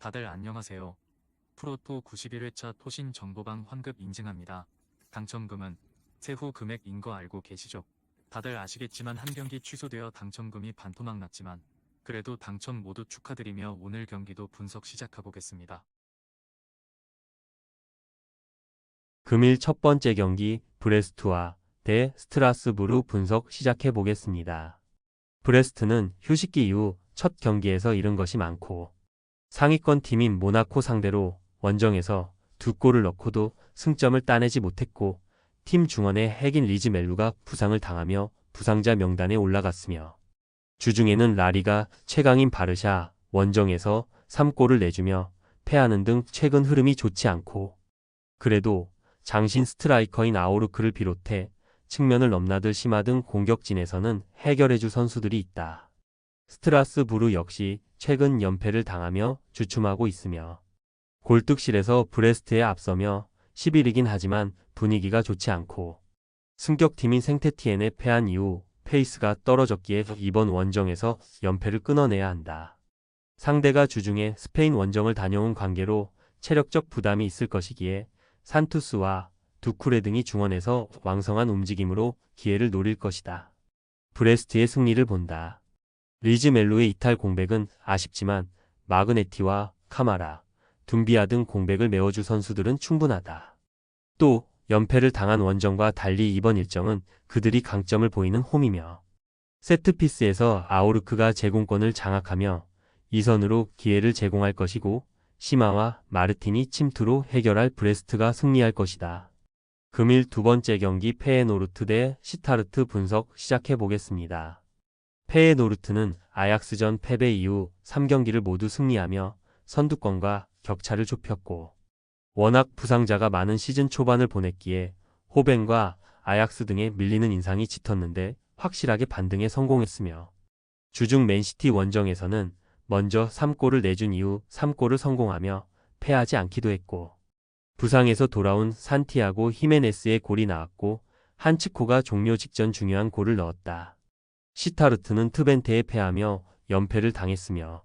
다들 안녕하세요. 프로토 91회차 토신 정보방 환급 인증합니다. 당첨금은 세후 금액인 거 알고 계시죠? 다들 아시겠지만 한 경기 취소되어 당첨금이 반토막 났지만 그래도 당첨 모두 축하드리며 오늘 경기도 분석 시작해보겠습니다. 금일 첫 번째 경기 브레스트와 대 스트라스부르 분석 시작해 보겠습니다. 브레스트는 휴식기 이후 첫 경기에서 잃은 것이 많고 상위권 팀인 모나코 상대로 원정에서 2골을 넣고도 승점을 따내지 못했고 팀 중원의 핵인 리즈 멜루가 부상을 당하며 부상자 명단에 올라갔으며 주중에는 라리가 최강인 바르샤 원정에서 3골을 내주며 패하는 등 최근 흐름이 좋지 않고 그래도 장신 스트라이커인 아오르크를 비롯해 측면을 넘나들 심하등 공격진에서는 해결해줄 선수들이 있다. 스트라스부르 역시 최근 연패를 당하며 주춤하고 있으며 골득실에서 브레스트에 앞서며 10위이긴 하지만 분위기가 좋지 않고 승격팀인 생테티엔에 패한 이후 페이스가 떨어졌기에 이번 원정에서 연패를 끊어내야 한다. 상대가 주중에 스페인 원정을 다녀온 관계로 체력적 부담이 있을 것이기에 산투스와 두쿠레 등이 중원에서 왕성한 움직임으로 기회를 노릴 것이다. 브레스트의 승리를 본다. 리즈 멜로의 이탈 공백은 아쉽지만 마그네티와 카마라, 둠비아 등 공백을 메워줄 선수들은 충분하다. 또 연패를 당한 원정과 달리 이번 일정은 그들이 강점을 보이는 홈이며 세트피스에서 아오르크가 제공권을 장악하며 이선으로 기회를 제공할 것이고 시마와 마르틴이 침투로 해결할 브레스트가 승리할 것이다. 금일 두 번째 경기 페에노르트 대 시타르트 분석 시작해 보겠습니다. 페에노르트는 아약스전 패배 이후 3경기를 모두 승리하며 선두권과 격차를 좁혔고 워낙 부상자가 많은 시즌 초반을 보냈기에 호벤과 아약스 등에 밀리는 인상이 짙었는데 확실하게 반등에 성공했으며 주중 맨시티 원정에서는 먼저 3골을 내준 이후 3골을 성공하며 패하지 않기도 했고 부상에서 돌아온 산티아고 히메네스의 골이 나왔고 한츠코가 종료 직전 중요한 골을 넣었다. 시타르트는 트벤테에 패하며 연패를 당했으며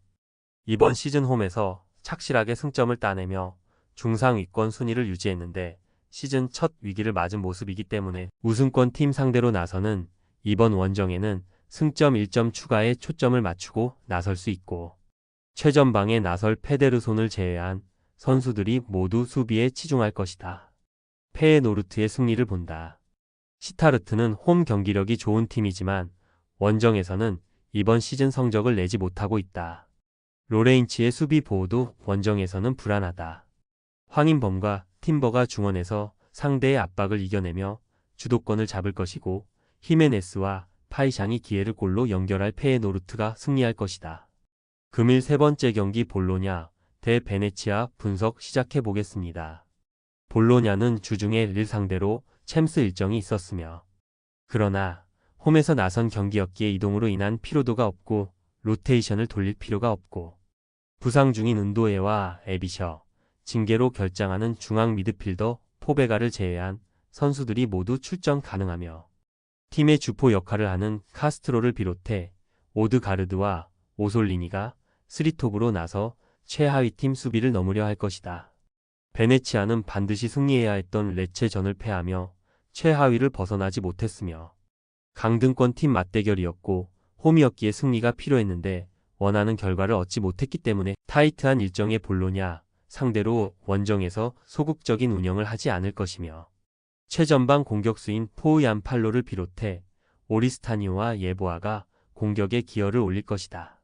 이번 시즌 홈에서 착실하게 승점을 따내며 중상위권 순위를 유지했는데 시즌 첫 위기를 맞은 모습이기 때문에 우승권 팀 상대로 나서는 이번 원정에는 승점 1점 추가에 초점을 맞추고 나설 수 있고 최전방에 나설 페데르손을 제외한 선수들이 모두 수비에 치중할 것이다. 페에노르트의 승리를 본다. 시타르트는 홈 경기력이 좋은 팀이지만 원정에서는 이번 시즌 성적을 내지 못하고 있다. 로레인치의 수비 보호도 원정에서는 불안하다. 황인범과 팀버가 중원에서 상대의 압박을 이겨내며 주도권을 잡을 것이고 히메네스와 파이샹이 기회를 골로 연결할 페에노르트가 승리할 것이다. 금일 세 번째 경기 볼로냐 대 베네치아 분석 시작해 보겠습니다. 볼로냐는 주중에 릴 상대로 챔스 일정이 있었으며 그러나 홈에서 나선 경기였기에 이동으로 인한 피로도가 없고 로테이션을 돌릴 필요가 없고 부상 중인 은도에와 에비셔, 징계로 결장하는 중앙 미드필더 포베가를 제외한 선수들이 모두 출전 가능하며 팀의 주포 역할을 하는 카스트로를 비롯해 오드가르드와 오솔리니가 스리톱으로 나서 최하위팀 수비를 넘으려 할 것이다. 베네치아는 반드시 승리해야 했던 레체전을 패하며 최하위를 벗어나지 못했으며 강등권 팀 맞대결이었고 홈이었기에 승리가 필요했는데 원하는 결과를 얻지 못했기 때문에 타이트한 일정의 볼로냐 상대로 원정에서 소극적인 운영을 하지 않을 것이며 최전방 공격수인 포우얀 팔로를 비롯해 오리스타니오와 예보아가 공격에 기여를 올릴 것이다.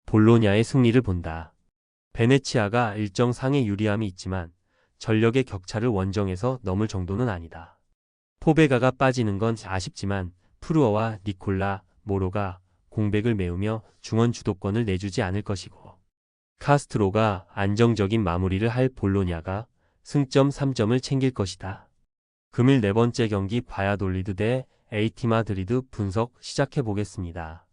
볼로냐의 승리를 본다. 베네치아가 일정상의 유리함이 있지만 전력의 격차를 원정에서 넘을 정도는 아니다. 포베가가 빠지는 건 아쉽지만 프루어와 니콜라, 모로가 공백을 메우며 중원 주도권을 내주지 않을 것이고 카스트로가 안정적인 마무리를 할 볼로냐가 승점 3점을 챙길 것이다. 금일 네 번째 경기 바야돌리드 대 에이티 마드리드 분석 시작해 보겠습니다.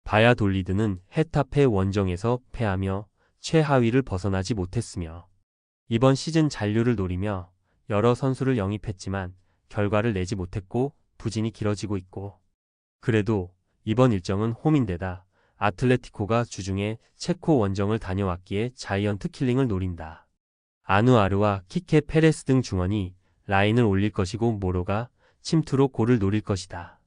바야돌리드는 헤타페 원정에서 패하며 최하위를 벗어나지 못했으며 이번 시즌 잔류를 노리며 여러 선수를 영입했지만 결과를 내지 못했고 부진이 길어지고 있고 그래도 이번 일정은 홈인데다 아틀레티코가 주중에 체코 원정을 다녀왔기에 자이언트 킬링을 노린다. 아누아르와 키케 페레스 등 중원이 라인을 올릴 것이고 모로가 침투로 골을 노릴 것이다.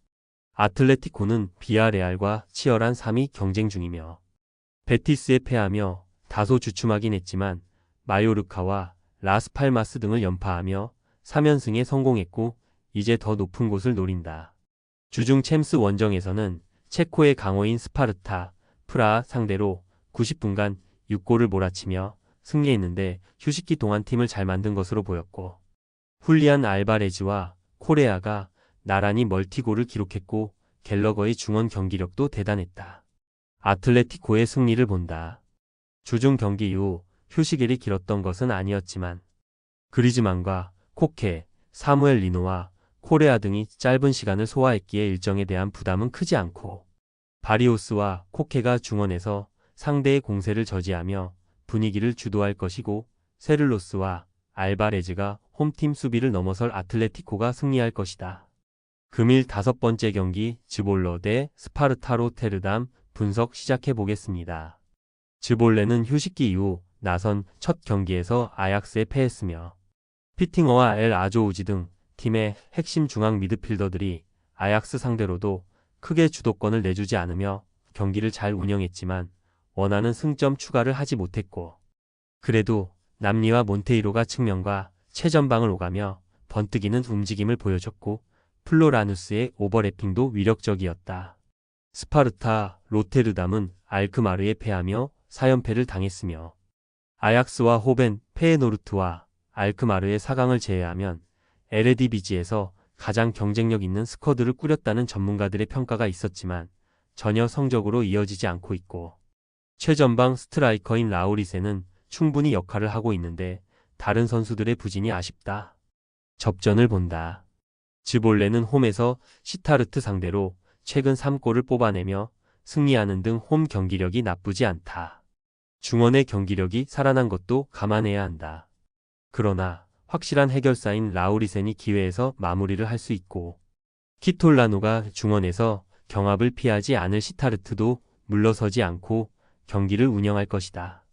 아틀레티코는 비아레알과 치열한 3위 경쟁 중이며 베티스에 패하며 다소 주춤하긴 했지만 마요르카와 라스팔마스 등을 연파하며 3연승에 성공했고 이제 더 높은 곳을 노린다. 주중 챔스 원정에서는 체코의 강호인 스파르타, 프라하 상대로 90분간 6골을 몰아치며 승리했는데 휴식기 동안 팀을 잘 만든 것으로 보였고 훌리안 알바레즈와 코레아가 나란히 멀티골을 기록했고 갤러거의 중원 경기력도 대단했다. 아틀레티코의 승리를 본다. 주중 경기 이후 휴식일이 길었던 것은 아니었지만 그리즈만과 코케, 사무엘 리노와 코레아 등이 짧은 시간을 소화했기에 일정에 대한 부담은 크지 않고 바리오스와 코케가 중원에서 상대의 공세를 저지하며 분위기를 주도할 것이고 세를로스와 알바레즈가 홈팀 수비를 넘어설 아틀레티코가 승리할 것이다. 금일 5번째 경기 즈볼러 대 스파르타 로테르담 분석 시작해 보겠습니다. 즈볼레는 휴식기 이후 나선 첫 경기에서 아약스에 패했으며 피팅어와 엘 아조우지 등 팀의 핵심 중앙 미드필더들이 아약스 상대로도 크게 주도권을 내주지 않으며 경기를 잘 운영했지만 원하는 승점 추가를 하지 못했고 그래도 남리와 몬테이로가 측면과 최전방을 오가며 번뜩이는 움직임을 보여줬고 플로라누스의 오버래핑도 위력적이었다. 스파르타, 로테르담은 알크마르에 패하며 4연패를 당했으며 아약스와 호벤, 페에노르트와 알크마르의 4강을 제외하면 에레디비지에서 가장 경쟁력 있는 스쿼드를 꾸렸다는 전문가들의 평가가 있었지만 전혀 성적으로 이어지지 않고 있고 최전방 스트라이커인 라우리세는 충분히 역할을 하고 있는데 다른 선수들의 부진이 아쉽다. 접전을 본다. 즈볼레는 홈에서 시타르트 상대로 최근 3골을 뽑아내며 승리하는 등 홈 경기력이 나쁘지 않다. 중원의 경기력이 살아난 것도 감안해야 한다. 그러나 확실한 해결사인 라우리센이 기회에서 마무리를 할 수 있고 키톨라노가 중원에서 경합을 피하지 않을 시타르트도 물러서지 않고 경기를 운영할 것이다.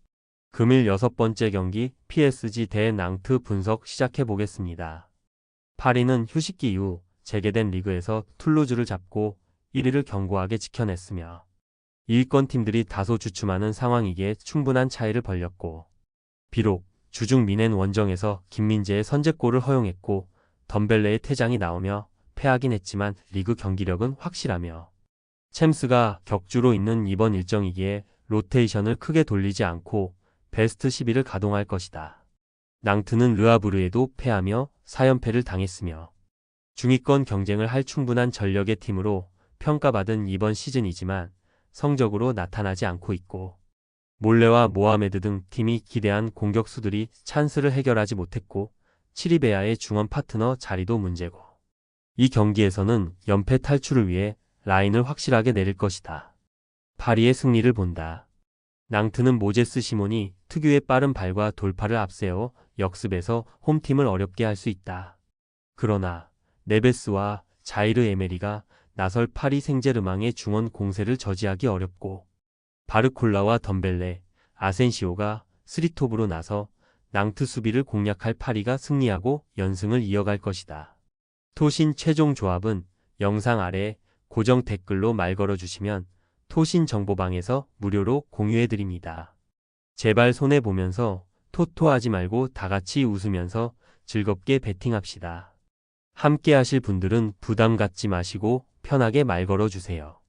금일 6번째 경기 PSG 대 낭트 분석 시작해 보겠습니다. 파리는 휴식기 이후 재개된 리그에서 툴루즈를 잡고 1위를 견고하게 지켜냈으며 2위권 팀들이 다소 주춤하는 상황이기에 충분한 차이를 벌렸고 비록 주중 미넨 원정에서 김민재의 선제골을 허용했고 덤벨레의 퇴장이 나오며 패하긴 했지만 리그 경기력은 확실하며 챔스가 격주로 있는 이번 일정이기에 로테이션을 크게 돌리지 않고 베스트 11을 가동할 것이다. 낭트는 르아브르에도 패하며 4연패를 당했으며 중위권 경쟁을 할 충분한 전력의 팀으로 평가받은 이번 시즌이지만 성적으로 나타나지 않고 있고 몰레와 모하메드 등 팀이 기대한 공격수들이 찬스를 해결하지 못했고 치리베아의 중원 파트너 자리도 문제고 이 경기에서는 연패 탈출을 위해 라인을 확실하게 내릴 것이다. 파리의 승리를 본다. 낭트는 모제스 시몬이 특유의 빠른 발과 돌파를 앞세워 역습에서 홈팀을 어렵게 할 수 있다. 그러나 네베스와 자이르 에메리가 나설 파리 생제르맹의 중원 공세를 저지하기 어렵고 바르콜라와 덤벨레, 아센시오가 스리톱으로 나서 낭트 수비를 공략할 파리가 승리하고 연승을 이어갈 것이다. 토신 최종 조합은 영상 아래 고정 댓글로 말 걸어주시면 토신 정보방에서 무료로 공유해드립니다. 제발 손해보면서 토토하지 말고 다같이 웃으면서 즐겁게 베팅합시다. 함께 하실 분들은 부담 갖지 마시고 편하게 말 걸어주세요.